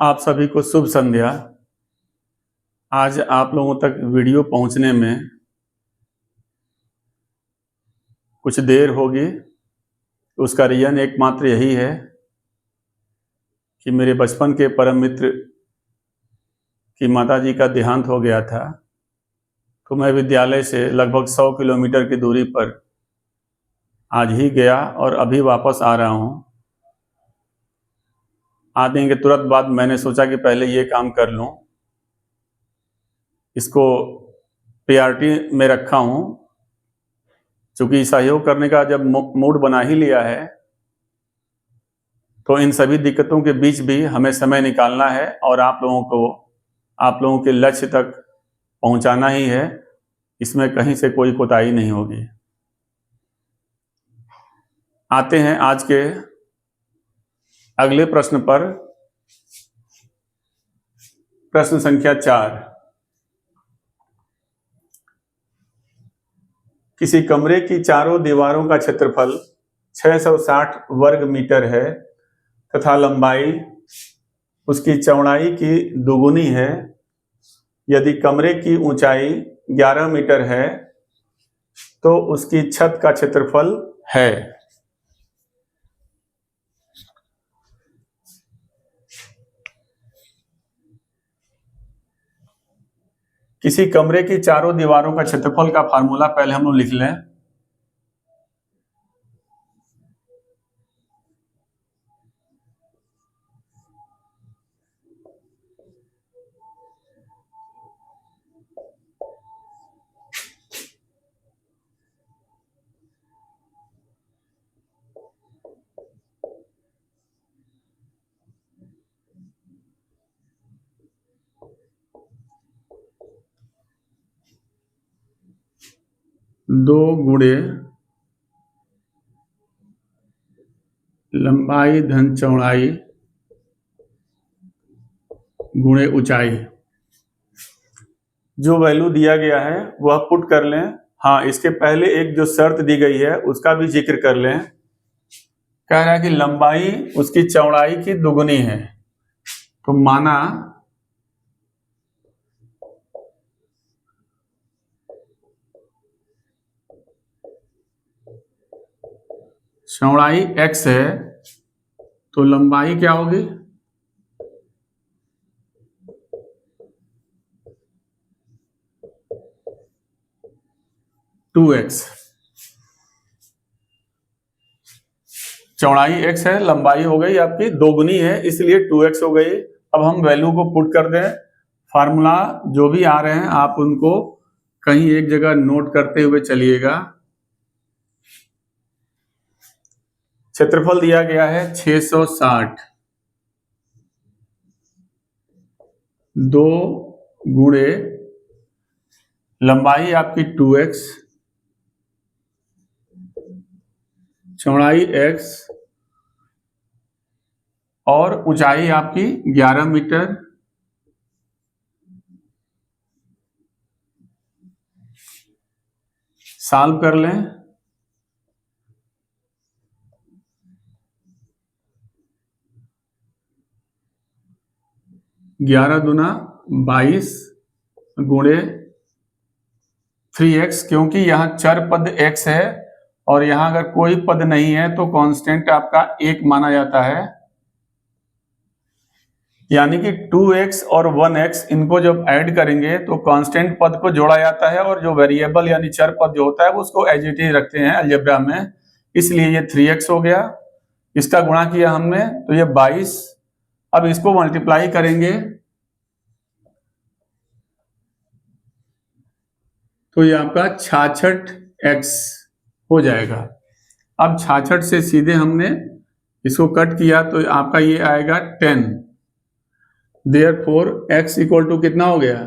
आप सभी को शुभ संध्या। आज आप लोगों तक वीडियो पहुंचने में कुछ देर होगी। उसका रीज़न एकमात्र यही है कि मेरे बचपन के परम मित्र की माताजी का देहांत हो गया था, तो मैं विद्यालय से लगभग 100 किलोमीटर की दूरी पर आज ही गया और अभी वापस आ रहा हूं। आने के तुरंत बाद मैंने सोचा कि पहले ये काम कर लूं, इसको प्रायोरिटी में रखा हूं। चूंकि सहयोग करने का जब मूड बना ही लिया है, तो इन सभी दिक्कतों के बीच भी हमें समय निकालना है और आप लोगों के लक्ष्य तक पहुंचाना ही है। इसमें कहीं से कोई कोताही नहीं होगी। आते हैं आज के अगले प्रश्न पर। प्रश्न संख्या 4। किसी कमरे की चारों दीवारों का क्षेत्रफल 660 वर्ग मीटर है तथा लंबाई उसकी चौड़ाई की दोगुनी है। यदि कमरे की ऊंचाई 11 मीटर है तो उसकी छत का क्षेत्रफल है। किसी कमरे की चारों दीवारों का क्षेत्रफल का फार्मूला पहले हम लोग लिख लें। दो गुणे लंबाई धन चौड़ाई गुणे ऊंचाई। जो वैल्यू दिया गया है वह पुट कर लें। हाँ, इसके पहले एक जो शर्त दी गई है उसका भी जिक्र कर लें। कह रहा है कि लंबाई उसकी चौड़ाई की दुगुनी है, तो माना चौड़ाई x है तो लंबाई क्या होगी? 2x। चौड़ाई x है, लंबाई हो गई आपकी दोगुनी है, इसलिए 2x हो गई। अब हम वैल्यू को पुट कर दें। फार्मूला जो भी आ रहे हैं आप उनको कहीं एक जगह नोट करते हुए चलिएगा। क्षेत्रफल दिया गया है 660, 2 गुणे लंबाई आपकी 2x, चौड़ाई x और ऊंचाई आपकी 11 मीटर। सॉल्व कर लें। 11 दूना 22 गुणे 3x, क्योंकि यहाँ चर पद x है और यहाँ अगर कोई पद नहीं है तो कांस्टेंट आपका 1 माना जाता है। यानी कि 2x और 1x इनको जब ऐड करेंगे तो कांस्टेंट पद को जोड़ा जाता है और जो वेरिएबल यानी चर पद जो होता है उसको एज इट इज रखते हैं अलजेब्रा में। इसलिए ये 3x हो गया, इसका गुणा किया हमने तो ये 22। अब इसको मल्टीप्लाई करेंगे तो ये आपका 66x हो जाएगा। अब 66 से सीधे हमने इसको कट किया तो आपका ये आएगा 10। देयरफॉर x इक्वल टू कितना हो गया?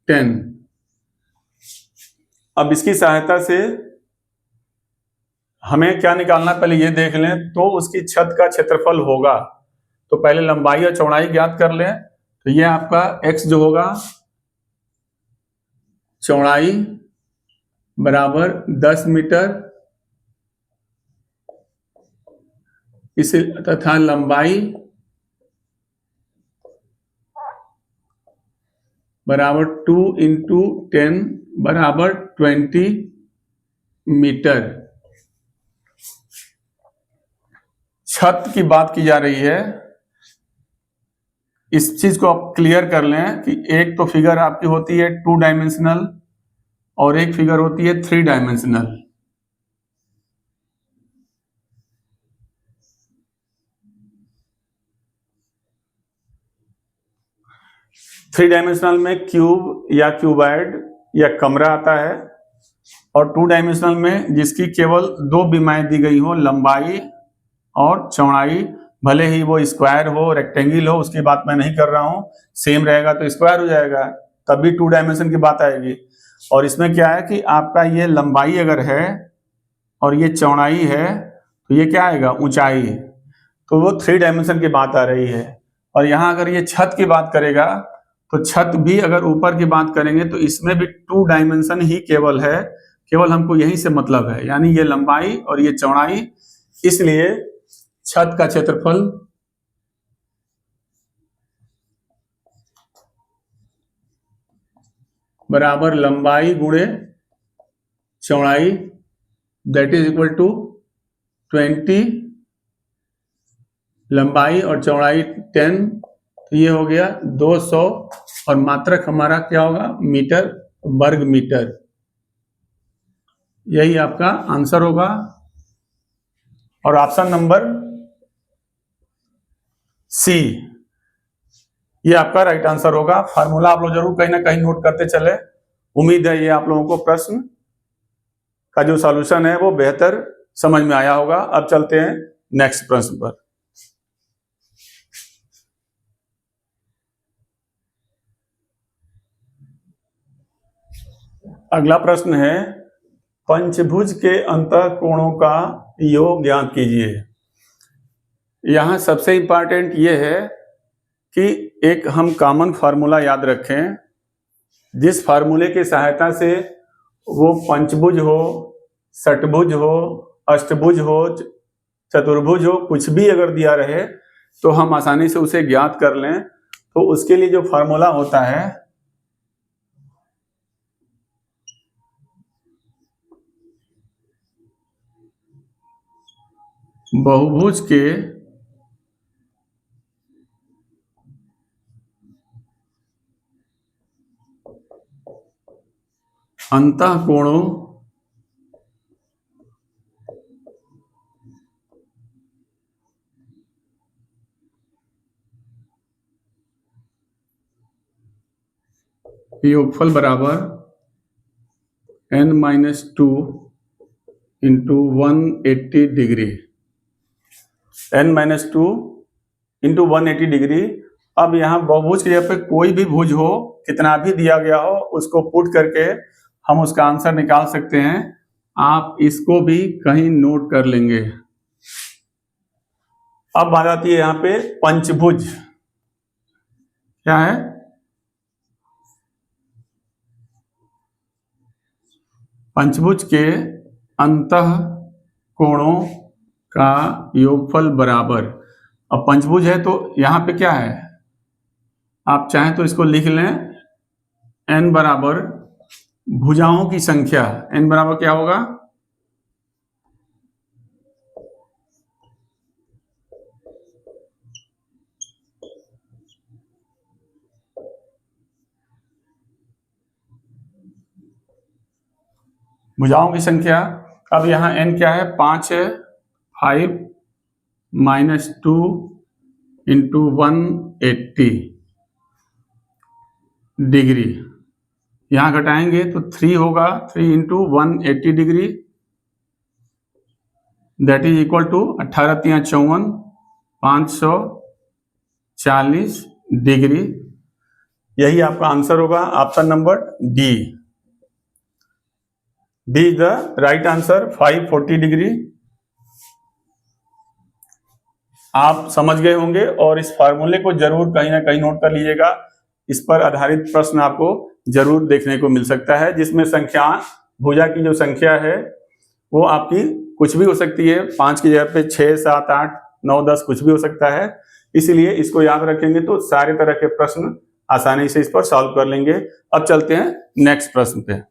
10। अब इसकी सहायता से हमें क्या निकालना पहले ये देख लें। तो उसकी छत का क्षेत्रफल होगा, तो पहले लंबाई और चौड़ाई ज्ञात कर लें। तो ये आपका x जो होगा चौड़ाई बराबर 10 मीटर, इसे तथा लंबाई बराबर 2 इंटू 10 बराबर 20 मीटर। छत की बात की जा रही है। इस चीज को आप क्लियर कर लें कि एक तो फिगर आपकी होती है 2 डायमेंशनल और एक फिगर होती है 3 डायमेंशनल। थ्री डायमेंशनल में क्यूब या क्यूबाइड या कमरा आता है, और 2 डायमेंशनल में जिसकी केवल 2 विमाएं दी गई हो, लंबाई और चौड़ाई, भले ही वो स्क्वायर हो रेक्टेंगल हो, उसकी बात मैं नहीं कर रहा हूं। सेम रहेगा तो स्क्वायर हो जाएगा, तब भी 2 डायमेंशन की बात आएगी। और इसमें क्या है कि आपका ये लंबाई अगर है और ये चौड़ाई है तो ये क्या आएगा, ऊंचाई, तो वो 3 डायमेंशन की बात आ रही है। और यहाँ अगर ये छत की बात करेगा तो छत भी अगर ऊपर की बात करेंगे तो इसमें भी 2 डायमेंशन ही केवल है, केवल हमको यहीं से मतलब है, यानी ये लंबाई और ये चौड़ाई। इसलिए छत का क्षेत्रफल बराबर लंबाई गुणे चौड़ाई, दैट इज इक्वल टू 20, लंबाई और चौड़ाई 10, तो ये हो गया 200, और मात्रक हमारा क्या होगा, मीटर, वर्ग मीटर। यही आपका आंसर होगा। और ऑप्शन नंबर सी ये आपका राइट आंसर होगा। फार्मूला आप लोग जरूर कहीं ना कहीं नोट करते चले। उम्मीद है ये आप लोगों को प्रश्न का जो सॉल्यूशन है वो बेहतर समझ में आया होगा। अब चलते हैं नेक्स्ट प्रश्न पर। अगला प्रश्न है, पंचभुज के अंतःकोणों का योग ज्ञात कीजिए। यहां सबसे इंपॉर्टेंट ये है कि एक हम कॉमन फार्मूला याद रखें, जिस फार्मूले की सहायता से वो पंचभुज हो, षटभुज हो, अष्टभुज हो, चतुर्भुज हो, कुछ भी अगर दिया रहे तो हम आसानी से उसे ज्ञात कर लें। तो उसके लिए जो फार्मूला होता है बहुभुज के अंतःकोणों योगफल बराबर n-2 into 180 degree, n-2 into 180 degree. अब यहाँ बहुभुज के जगह पे कोई भी भुज हो, कितना भी दिया गया हो, उसको पुट करके हम उसका आंसर निकाल सकते हैं। आप इसको भी कहीं नोट कर लेंगे। अब बात आती है यहाँ पे पंचभुज क्या है। पंचभुज के अंतःकोणों का योगफल बराबर, अब पंचभुज है तो यहाँ पे क्या है, आप चाहें तो इसको लिख लें, n बराबर भुजाओं की संख्या, n बराबर क्या होगा, भुजाओं की संख्या। अब यहाँ n क्या है, 5 है, 5 -2 इंटू 180 डिग्री, यहाँ घटाएंगे तो 3 होगा, 3 into 180 degree, that is equal to 18×3 = 540 degree. यही आपका आंसर होगा, option number D. D is the right answer, 540 degree. आप समझ गए होंगे और इस फार्मूले को जरूर कहीं ना कहीं नोट कर लीजिएगा। इस पर आधारित प्रश्न आपको जरूर देखने को मिल सकता है, जिसमें संख्या, भुजा की जो संख्या है वो आपकी कुछ भी हो सकती है, 5 की जगह पे 6, 7, 8, 9, 10 कुछ भी हो सकता है। इसलिए इसको याद रखेंगे तो सारे तरह के प्रश्न आसानी से इस पर सॉल्व कर लेंगे। अब चलते हैं नेक्स्ट प्रश्न पे।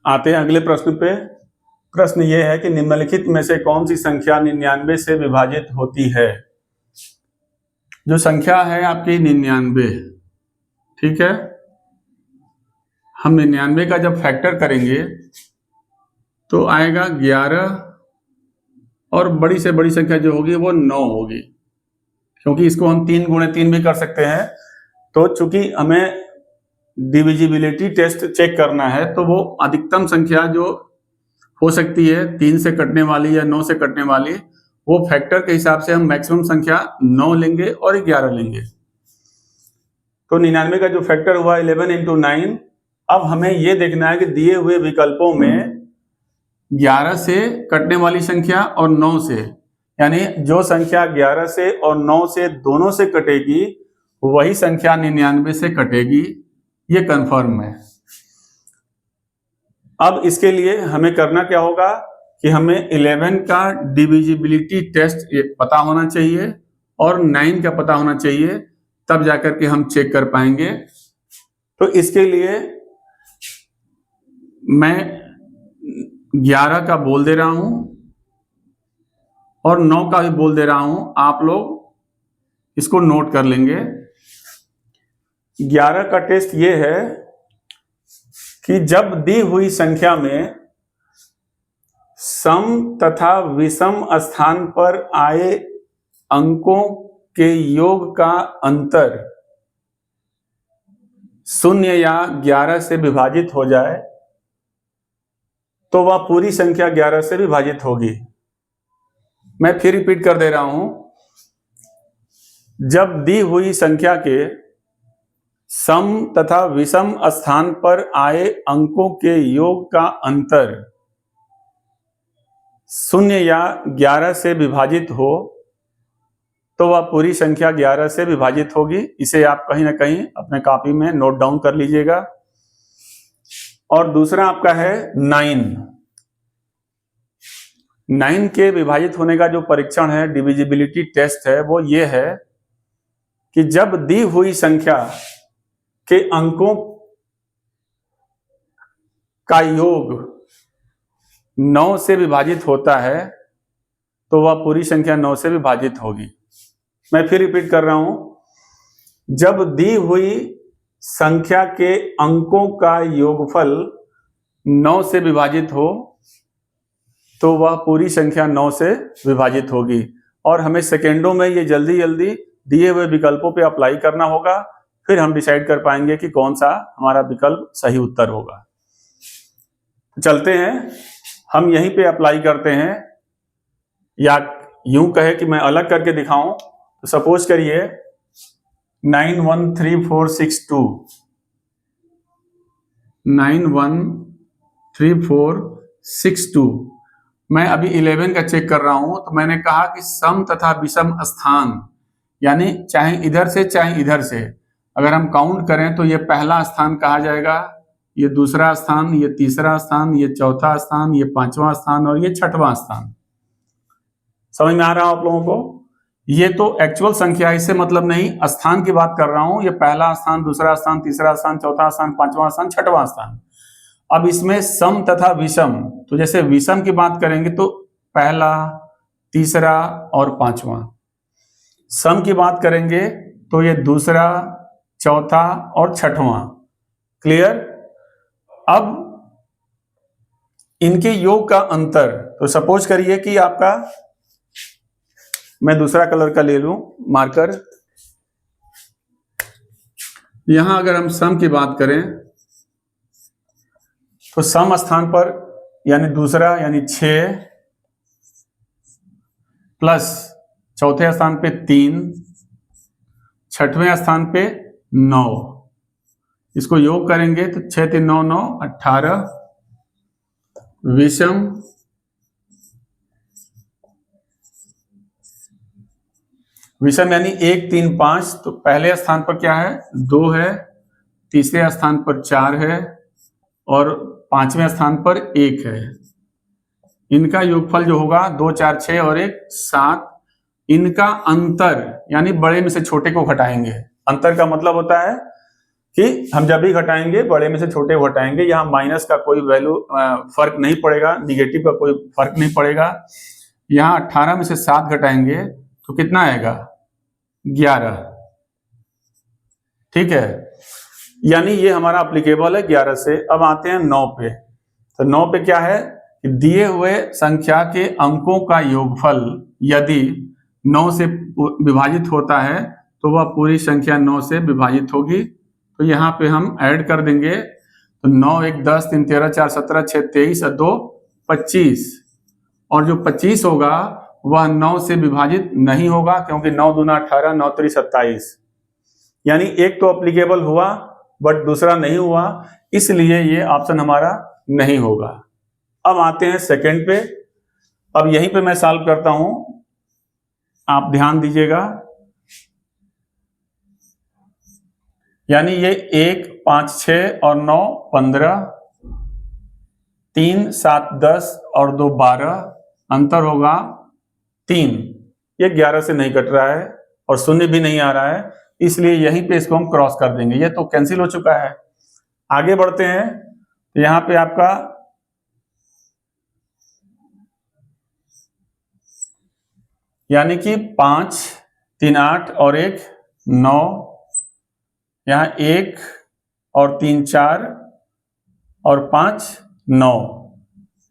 आते हैं अगले प्रश्न पे। प्रश्न ये है कि निम्नलिखित में से कौन सी संख्या 99 से विभाजित होती है। जो संख्या है आपकी 99, ठीक है, हम 99 का जब फैक्टर करेंगे तो आएगा 11 और बड़ी से बड़ी संख्या जो होगी वो 9 होगी, क्योंकि इसको हम 3 गुणे 3 भी कर सकते हैं। तो चूंकि हमें डिविजिबिलिटी टेस्ट चेक करना है तो वो अधिकतम संख्या जो हो सकती है 3 से कटने वाली या 9 से कटने वाली, वो फैक्टर के हिसाब से हम मैक्सिमम संख्या 9 लेंगे और 11 लेंगे। तो 99 का जो फैक्टर हुआ 11 into 9। अब हमें ये देखना है कि दिए हुए विकल्पों में 11 से कटने वाली संख्या और 9 से, यानी जो संख्या 11 से और 9 से दोनों से कटेगी वही संख्या 99 से कटेगी, ये कंफर्म है। अब इसके लिए हमें करना क्या होगा कि हमें 11 का डिविजिबिलिटी टेस्ट पता होना चाहिए और 9 का पता होना चाहिए, तब जाकर के हम चेक कर पाएंगे। तो इसके लिए मैं 11 का बोल दे रहा हूं और 9 का भी बोल दे रहा हूं, आप लोग इसको नोट कर लेंगे। 11 का टेस्ट ये है कि जब दी हुई संख्या में सम तथा विषम स्थान पर आए अंकों के योग का अंतर 0 या 11 से विभाजित हो जाए तो वह पूरी संख्या 11 से विभाजित होगी। मैं फिर रिपीट कर दे रहा हूं, जब दी हुई संख्या के सम तथा विषम स्थान पर आए अंकों के योग का अंतर 0 या 11 से विभाजित हो तो वह पूरी संख्या 11 से विभाजित होगी। इसे आप कहीं ना कहीं अपने कॉपी में नोट डाउन कर लीजिएगा। और दूसरा आपका है 9 के विभाजित होने का जो परीक्षण है, डिविजिबिलिटी टेस्ट है, वो ये है कि जब दी हुई संख्या के अंकों का योग 9 से विभाजित होता है तो वह पूरी संख्या 9 से विभाजित होगी। मैं फिर रिपीट कर रहा हूं, जब दी हुई संख्या के अंकों का योगफल 9 से विभाजित हो तो वह पूरी संख्या 9 से विभाजित होगी। और हमें सेकेंडों में ये जल्दी जल्दी दिए हुए विकल्पों पे अप्लाई करना होगा, फिर हम डिसाइड कर पाएंगे कि कौन सा हमारा विकल्प सही उत्तर होगा। चलते हैं, हम यहीं पे अप्लाई करते हैं, या यूं कहे कि मैं अलग करके दिखाऊं तो सपोज करिए 913462 913462, मैं अभी 11 का चेक कर रहा हूं। तो मैंने कहा कि सम तथा विषम स्थान, यानी चाहे इधर से चाहे इधर से अगर हम काउंट करें तो ये पहला स्थान कहा जाएगा, ये दूसरा स्थान, ये तीसरा स्थान, ये चौथा स्थान, ये पांचवा स्थान और ये छठवां स्थान। समझ में आ रहा है आप लोगों को? ये तो एक्चुअल संख्या, इससे मतलब नहीं, स्थान की बात कर रहा हूं। ये पहला स्थान, दूसरा स्थान, तीसरा स्थान, चौथा स्थान, पांचवा स्थान, छठवां स्थान। अब इसमें सम तथा विषम, तो जैसे विषम की बात करेंगे तो पहला, तीसरा और पांचवा। सम की बात करेंगे तो ये दूसरा, चौथा और छठवां। क्लियर? अब इनके योग का अंतर, तो सपोज करिए कि आपका, मैं दूसरा कलर का ले लूं मार्कर। यहां अगर हम सम की बात करें तो सम स्थान पर यानी दूसरा यानी 6 प्लस चौथे स्थान पे 3, छठवें स्थान पे 9, इसको योग करेंगे तो 6 3 9 9 18। विषम विषम यानी 1 3 5, तो पहले स्थान पर क्या है? 2 है, तीसरे स्थान पर 4 है और पांचवें स्थान पर 1 है। इनका योगफल जो होगा 2 4 6 और 1 7, इनका अंतर यानी बड़े में से छोटे को घटाएंगे। अंतर का मतलब होता है कि हम जब भी घटाएंगे बड़े में से छोटे को घटाएंगे। यहाँ माइनस का कोई वैल्यू फर्क नहीं पड़ेगा, निगेटिव का कोई फर्क नहीं पड़ेगा। यहाँ 18 में से 7 घटाएंगे तो कितना आएगा? 11। ठीक है, यानी ये हमारा अप्लीकेबल है 11 से। अब आते हैं 9 पे। तो 9 पे क्या है कि दिए हुए संख्या के अंकों का योगफल यदि 9 से विभाजित होता है तो वह पूरी संख्या 9 से विभाजित होगी। तो यहाँ पे हम ऐड कर देंगे। तो 9 1 10 3 13 4 17 6 23 और 2 25, और जो 25 होगा वह 9 से विभाजित नहीं होगा क्योंकि 9 दूना 18 9 3 27, यानी एक तो अप्लीकेबल हुआ बट दूसरा नहीं हुआ, इसलिए ये ऑप्शन हमारा नहीं होगा। अब आते हैं सेकंड पे। अब यहीं पे मैं सॉल्व करता हूं, आप ध्यान दीजिएगा। यानी ये 1 5 6 और 9 15, 3 7 10 और 2 12, अंतर होगा 3। ये 11 से नहीं कट रहा है और शून्य भी नहीं आ रहा है, इसलिए यहीं पे इसको हम क्रॉस कर देंगे। ये तो कैंसिल हो चुका है। आगे बढ़ते हैं। तो यहाँ पे आपका यानी कि 5 3 8 और 1 9, यहाँ 1 और 3 4 और 5 9,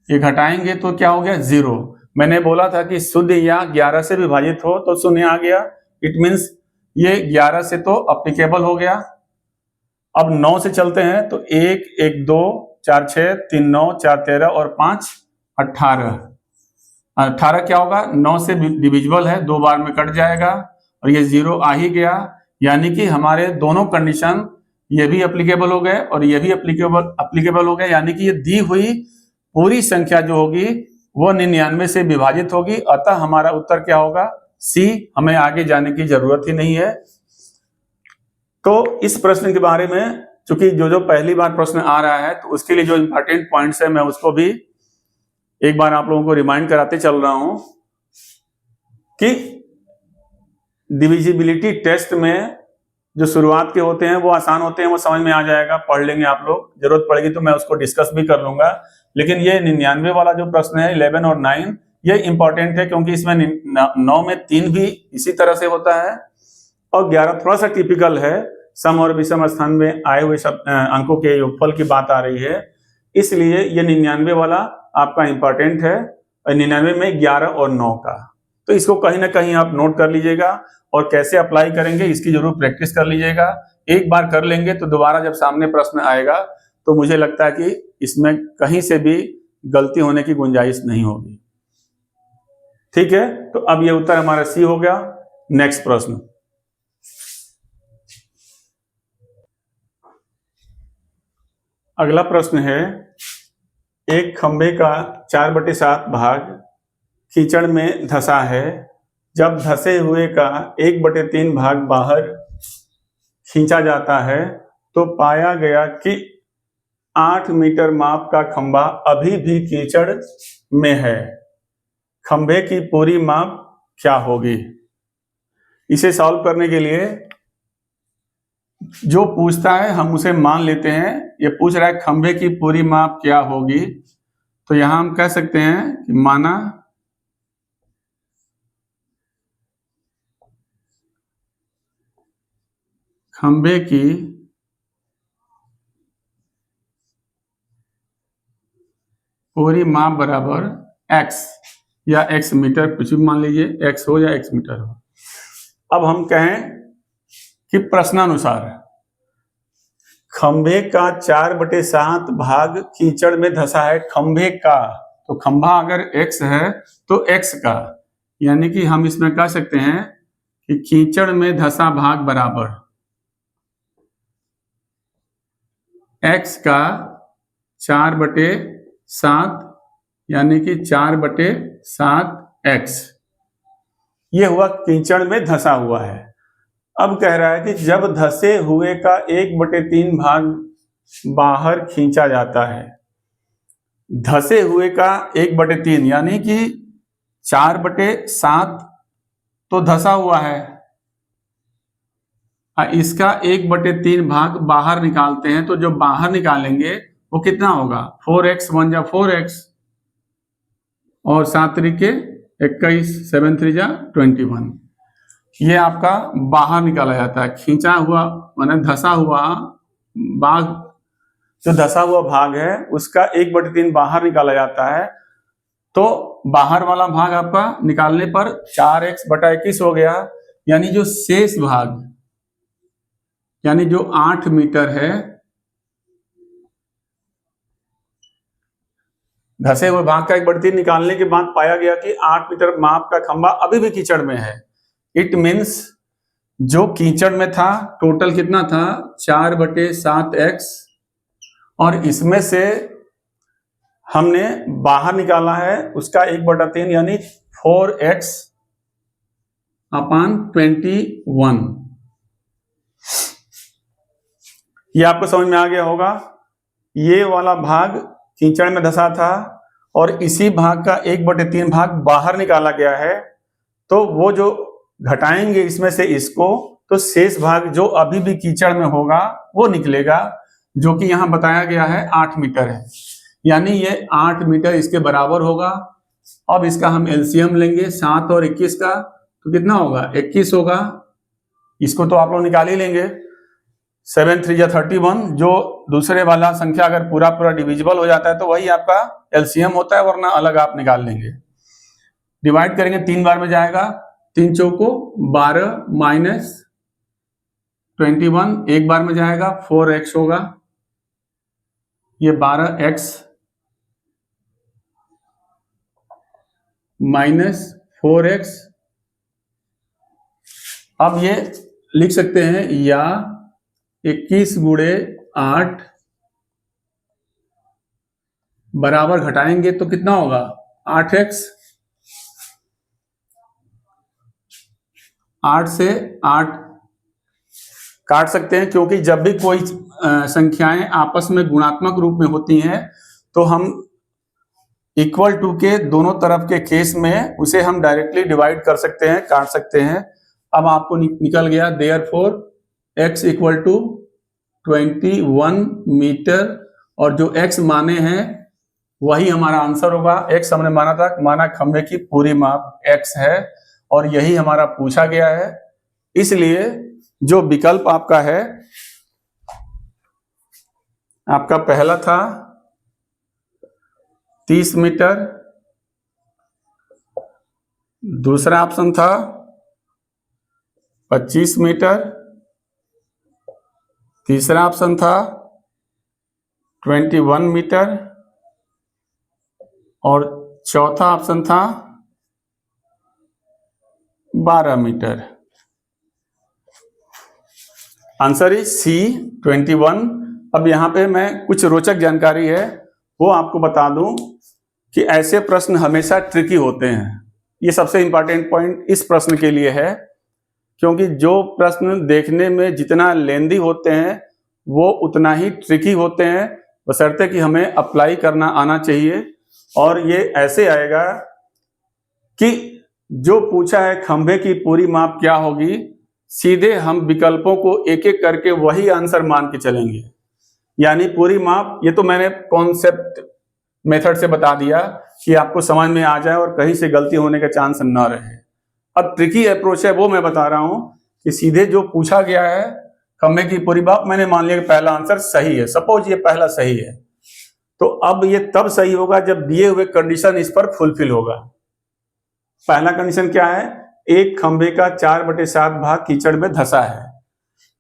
ये घटाएंगे तो क्या हो गया? 0। मैंने बोला था कि शून्य या 11 से विभाजित हो तो शून्य आ गया। इट मीन्स ये 11 से तो अप्लीकेबल हो गया। अब 9 से चलते हैं। तो 1 1 2 4 6 3 9 4 13 और 5 18। 18 क्या होगा? 9 से डिविजिबल है, 2 बार में कट जाएगा और ये 0 आ ही गया। यानी कि हमारे दोनों कंडीशन ये भी अप्लीकेबल हो गए और ये भी अप्लीकेबल हो गए। यानी कि ये दी हुई पूरी संख्या जो होगी वो 99 से विभाजित होगी। अतः हमारा उत्तर क्या होगा? सी। हमें आगे जाने की जरूरत ही नहीं है। तो इस प्रश्न के बारे में चूंकि जो पहली बार प्रश्न आ रहा है तो उसके लिए जो इंपॉर्टेंट पॉइंट्स है मैं उसको भी एक बार आप लोगों को रिमाइंड कराते चल रहा हूं कि डिविजिबिलिटी टेस्ट में जो शुरुआत के होते हैं वो आसान होते हैं, वो समझ में आ जाएगा, पढ़ लेंगे आप लोग। जरूरत पड़ेगी तो मैं उसको डिस्कस भी कर लूंगा। लेकिन ये 99 वाला जो प्रश्न है 11 और 9 ये इंपॉर्टेंट है क्योंकि इसमें 9 में 3 भी इसी तरह से होता है और 11 थोड़ा सा टिपिकल है। सम और विषम स्थान में आए हुए अंकों के योगफल की बात आ रही है, इसलिए ये 99 वाला आपका इंपॉर्टेंट है। 99 में 11 और 9 का, तो इसको कहीं ना कहीं आप नोट कर लीजिएगा और कैसे अप्लाई करेंगे इसकी जरूर प्रैक्टिस कर लीजिएगा। एक बार कर लेंगे तो दोबारा जब सामने प्रश्न आएगा तो मुझे लगता है कि इसमें कहीं से भी गलती होने की गुंजाइश नहीं होगी। ठीक है, तो अब ये उत्तर हमारा सी हो गया। नेक्स्ट प्रश्न। अगला प्रश्न है, एक खंबे का 4/7 भाग कीचड़ में धंसा है। जब धंसे हुए का 1/3 भाग बाहर खींचा जाता है तो पाया गया कि 8 मीटर माप का खंबा अभी भी कीचड़ में है। खंबे की पूरी माप क्या होगी? इसे सॉल्व करने के लिए जो पूछता है हम उसे मान लेते हैं। ये पूछ रहा है खंबे की पूरी माप क्या होगी, तो यहां हम कह सकते हैं कि माना खंबे की पूरी माप बराबर x या x मीटर, कुछ भी मान लीजिए, x हो या x मीटर हो। अब हम कहें कि प्रश्नानुसार खंबे का 4/7 भाग कीचड़ में धंसा है। खंबे का, तो खंभा अगर x है तो x का, यानी कि हम इसमें कह सकते हैं कि कीचड़ में धंसा भाग बराबर x का 4/7, यानी कि 4/7x। ये हुआ कीचड़ में धंसा हुआ है। अब कह रहा है कि जब धंसे हुए का 1/3 भाग बाहर खींचा जाता है। धंसे हुए का 1/3 यानी कि 4/7 तो धसा हुआ है। इसका 1/3 भाग बाहर निकालते हैं, तो जो बाहर निकालेंगे वो कितना होगा, 4x 1 जा 4x और 7 त्रिके 21, 7 3 जा 21। ये आपका बाहर निकाला जाता है। खींचा हुआ माने धसा हुआ भाग, जो धसा हुआ भाग है उसका 1/3 बाहर निकाला जाता है। तो बाहर वाला भाग आपका निकालने पर 4x/21 हो गया, यानी जो शेष भाग यानी जो 8 मीटर है, धसे हुए भाग का 1/3 निकालने के बाद पाया गया कि 8 मीटर माप का खंभा अभी भी कीचड़ में है। इट मीन्स जो कीचड़ में था टोटल कितना था, 4/7x, और इसमें से हमने बाहर निकाला है उसका 1/3 यानी 4x/21। ये आपको समझ में आ गया होगा। ये वाला भाग कीचड़ में धसा था और इसी भाग का 1/3 भाग बाहर निकाला गया है। तो वो जो घटाएंगे इसमें से इसको, तो शेष भाग जो अभी भी कीचड़ में होगा वो निकलेगा, जो कि यहाँ बताया गया है 8 मीटर है, यानी ये 8 मीटर इसके बराबर होगा। अब इसका हम एलसीएम लेंगे 7 और 21 का, तो कितना होगा, 21 होगा। इसको तो आप लोग निकाल ही लेंगे, 7 3 जा 31। जो दूसरे वाला संख्या अगर पूरा पूरा डिविजिबल हो जाता है तो वही आपका एलसीएम होता है, वरना अलग आप निकाल लेंगे। डिवाइड करेंगे 3 बार में जाएगा, 3 चौको 12 माइनस 21, एक बार में जाएगा 4x होगा, ये 12x माइनस 4x। अब ये लिख सकते हैं या 21 गुणे 8 बराबर घटाएंगे तो कितना होगा, 8x। 8 से 8 काट सकते हैं, क्योंकि जब भी कोई संख्याएं आपस में गुणात्मक रूप में होती हैं तो हम इक्वल टू के दोनों तरफ के केस में उसे हम डायरेक्टली डिवाइड कर सकते हैं, काट सकते हैं। अब आपको निकल गया therefore x equal to 21 metre, और जो x माने हैं वही हमारा आंसर होगा। x हमने माना खंभे की पूरी माप x है, और यही हमारा पूछा गया है। इसलिए जो विकल्प आपका है, आपका पहला था 30 मीटर, दूसरा ऑप्शन था 25 मीटर, तीसरा ऑप्शन था 21 मीटर, और चौथा ऑप्शन था 12 मीटर। आंसर इज सी 21। अब यहाँ पे मैं कुछ रोचक जानकारी है वो आपको बता दूं कि ऐसे प्रश्न हमेशा ट्रिकी होते हैं। ये सबसे इंपॉर्टेंट पॉइंट इस प्रश्न के लिए है, क्योंकि जो प्रश्न देखने में जितना लेंदी होते हैं वो उतना ही ट्रिकी होते हैं, बशर्ते कि हमें अप्लाई करना आना चाहिए। और ये ऐसे आएगा कि जो पूछा है खंभे की पूरी माप क्या होगी, सीधे हम विकल्पों को एक एक करके वही आंसर मान के चलेंगे। यानी पूरी माप, ये तो मैंने कॉन्सेप्ट मेथड से बता दिया कि आपको समझ में आ जाए और कहीं से गलती होने का चांस न रहे। अब ट्रिकी अप्रोच है वो मैं बता रहा हूं कि सीधे जो पूछा गया है खंभे की पूरी माप, मैंने मान लिया कि पहला आंसर सही है, सपोज ये पहला सही है, तो अब ये तब सही होगा जब दिए हुए कंडीशन इस पर फुलफिल होगा। पहला कंडीशन क्या है, एक खंभे का 4/7 भाग कीचड़ में धसा है,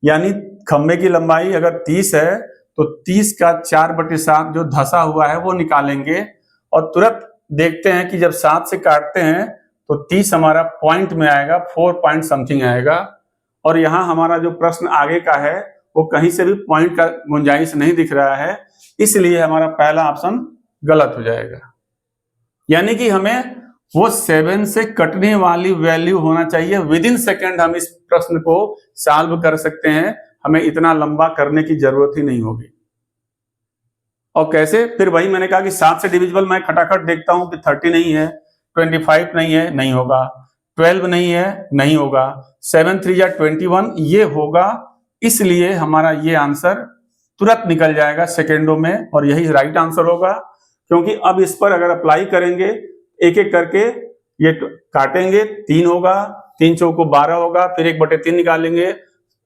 यानी खंभे की लंबाई अगर 30 है तो 30 का 4/7 जो धसा हुआ है वो निकालेंगे, और तुरंत देखते हैं कि जब 7 से काटते हैं तो 30 हमारा पॉइंट में आएगा, 4 पॉइंट समथिंग आएगा। और यहाँ हमारा जो प्रश्न आगे का है वो कहीं से भी पॉइंट का गुंजाइश नहीं दिख रहा है, इसलिए हमारा पहला ऑप्शन गलत हो जाएगा। यानी कि हमें वो 7 से कटने वाली वैल्यू होना चाहिए। विद इन सेकेंड हम इस प्रश्न को सॉल्व कर सकते हैं, हमें इतना लंबा करने की जरूरत ही नहीं होगी। और कैसे, फिर वही मैंने कहा कि 7 से डिविजिबल मैं खटाखट देखता हूं कि 30 नहीं है, 25 नहीं है, नहीं होगा, 12 नहीं है, नहीं होगा। 7 3 या 21 ये होगा, इसलिए हमारा ये आंसर तुरंत निकल जाएगा सेकेंडों में, और यही राइट आंसर होगा। क्योंकि अब इस पर अगर अप्लाई करेंगे, एक एक करके ये काटेंगे, 3 होगा, 3 चौको 12 होगा, फिर 1/3 निकालेंगे,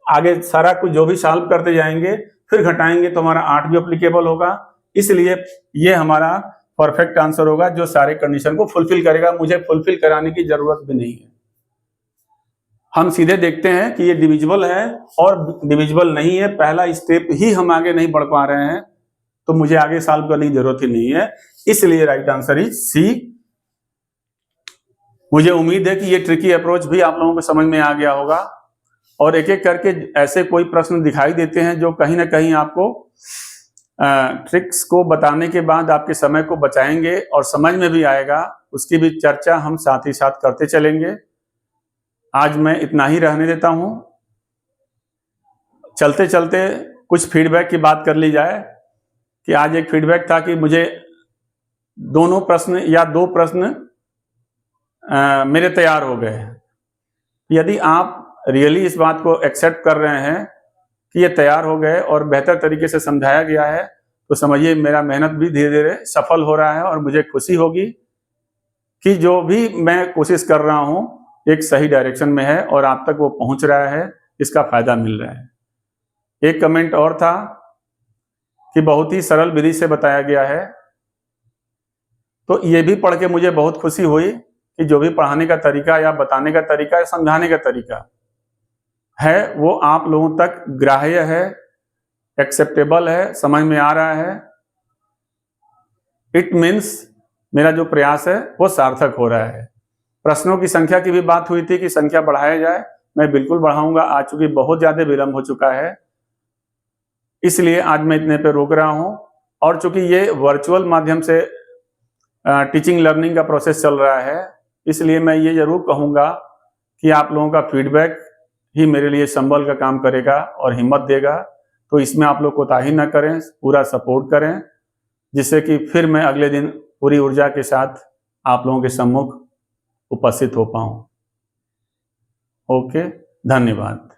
आगे सारा कुछ जो भी सॉल्व करते जाएंगे, फिर घटाएंगे तो हमारा 8 भी अप्लीकेबल होगा। इसलिए ये हमारा परफेक्ट आंसर होगा जो सारे कंडीशन को फुलफिल करेगा। मुझे फुलफिल कराने की जरूरत भी नहीं है। हम सीधे देखते हैं कि ये डिविजिबल है और डिविजिबल नहीं है, पहला स्टेप ही हम आगे नहीं बढ़ पा रहे हैं, तो मुझे आगे सॉल्व करने की जरूरत ही नहीं है। इसलिए राइट आंसर इज सी। मुझे उम्मीद है कि ये ट्रिकी अप्रोच भी आप लोगों को समझ में आ गया होगा, और एक एक करके ऐसे कोई प्रश्न दिखाई देते हैं जो कहीं ना कहीं आपको ट्रिक्स को बताने के बाद आपके समय को बचाएंगे और समझ में भी आएगा, उसकी भी चर्चा हम साथ ही साथ करते चलेंगे। आज मैं इतना ही रहने देता हूं। चलते चलते कुछ फीडबैक की बात कर ली जाए कि आज एक फीडबैक था कि मुझे दोनों प्रश्न या 2 प्रश्न मेरे तैयार हो गए। यदि आप रियली इस बात को एक्सेप्ट कर रहे हैं कि ये तैयार हो गए और बेहतर तरीके से समझाया गया है, तो समझिए मेरा मेहनत भी धीरे धीरे सफल हो रहा है, और मुझे खुशी होगी कि जो भी मैं कोशिश कर रहा हूं एक सही डायरेक्शन में है और आप तक वो पहुंच रहा है, इसका फायदा मिल रहा है। एक कमेंट और था कि बहुत ही सरल विधि से बताया गया है, तो ये भी पढ़ के मुझे बहुत खुशी हुई कि जो भी पढ़ाने का तरीका या बताने का तरीका या समझाने का तरीका है वो आप लोगों तक ग्राह्य है, एक्सेप्टेबल है, समझ में आ रहा है। इट मीन्स मेरा जो प्रयास है वो सार्थक हो रहा है। प्रश्नों की संख्या की भी बात हुई थी कि संख्या बढ़ाया जाए, मैं बिल्कुल बढ़ाऊंगा। आज चूंकि बहुत ज्यादा विलंब हो चुका है, इसलिए आज मैं इतने पे रोक रहा हूं। और चूंकि ये वर्चुअल माध्यम से टीचिंग लर्निंग का प्रोसेस चल रहा है, इसलिए मैं ये जरूर कहूंगा कि आप लोगों का फीडबैक ही मेरे लिए संबल का काम करेगा और हिम्मत देगा। तो इसमें आप लोग कोताही ना करें, पूरा सपोर्ट करें, जिससे कि फिर मैं अगले दिन पूरी ऊर्जा के साथ आप लोगों के सम्मुख उपस्थित हो पाऊं। ओके, धन्यवाद।